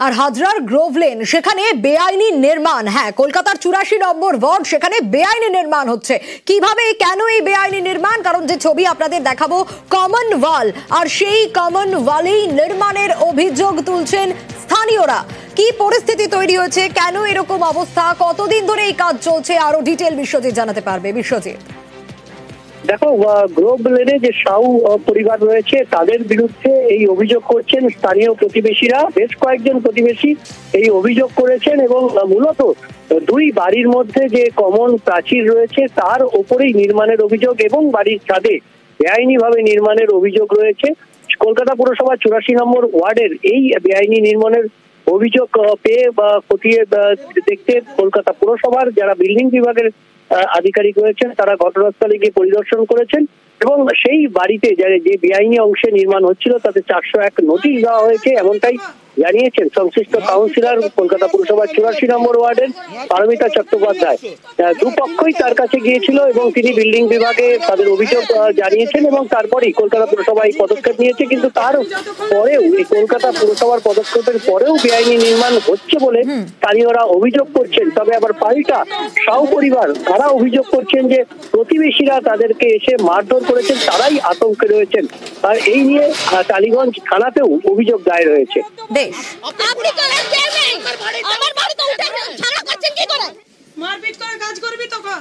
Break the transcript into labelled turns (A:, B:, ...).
A: আর হাজরার গ্রোভলেন সেখানে বেআইনি নির্মাণ। হ্যাঁ, কলকাতার 84 নম্বর ওয়ার্ড, সেখানে বেআইনি নির্মাণ হচ্ছে। কিভাবে, কেন এই বেআইনি নির্মাণ? কারণ যে ছবি আপনাদের দেখাবো, কমন ওয়াল, আর সেই কমন ওয়ালেই নির্মাণের অভিযোগ তুলছেন স্থানীয়রা। কি পরিস্থিতি তৈরি হয়েছে, কেন এরকম অবস্থা, কতদিন ধরে এই কাজ চলছে, আরো ডিটেল বিশ্বজিৎ জানাতে পারবে। বিশ্বজিৎ,
B: দেখো, গ্রোভ লেনে যে সাউ পরিবার রয়েছে তাদের বিরুদ্ধে এই অভিযোগ করছেন স্থানীয় প্রতিবেশীরা। বেশ কয়েকজন প্রতিবেশী এই অভিযোগ করেছেন এবং মূলত দুই বাড়ির মধ্যে যে কমন প্রাচীর রয়েছে তার ওপরেই নির্মাণের অভিযোগ এবং বাড়ির ছাদে বেআইনি ভাবে নির্মাণের অভিযোগ রয়েছে। কলকাতা পুরসভা 84 নম্বর ওয়ার্ডের এই বেআইনি নির্মাণের অভিযোগ পেয়ে বা খতিয়ে দেখতে কলকাতা পুরসভার যারা বিল্ডিং বিভাগের আধিকারিক রয়েছেন তারা ঘটনাস্থলে গিয়ে পরিদর্শন করেছেন এবং সেই বাড়িতে যে বেআইনি অংশে নির্মাণ হচ্ছিল তাতে 401 নোটিশ দেওয়া হয়েছে, এমনটাই জানিয়েছেন সংশ্লিষ্ট কাউন্সিলর কলকাতা পুরসভার 84 নম্বর ওয়ার্ডের পারমিতা চট্টোপাধ্যায়। দুপক্ষই তার কাছে গিয়েছিল এবং তিনি বিল্ডিং বিভাগে তাদের অভিযোগ জানিয়েছেন এবং তারপরেই কলকাতা পুরসভা এই পদক্ষেপ নিয়েছে। কিন্তু তার পরেও এই কলকাতা পুরসভার পদক্ষেপের পরেও বেআইনি নির্মাণ হচ্ছে বলে স্থানীয়রা অভিযোগ করছেন। তবে আবার পাল্টা সাউ পরিবার তারা অভিযোগ করছেন যে প্রতিবেশীরা তাদেরকে এসে মারধর করেছেন, তারাই আতঙ্কে রয়েছেন। আর এই নিয়ে টালিগঞ্জ থানাতেও অভিযোগ দায়ের হয়েছে।
C: মারপিট করে কাজ করবি তখন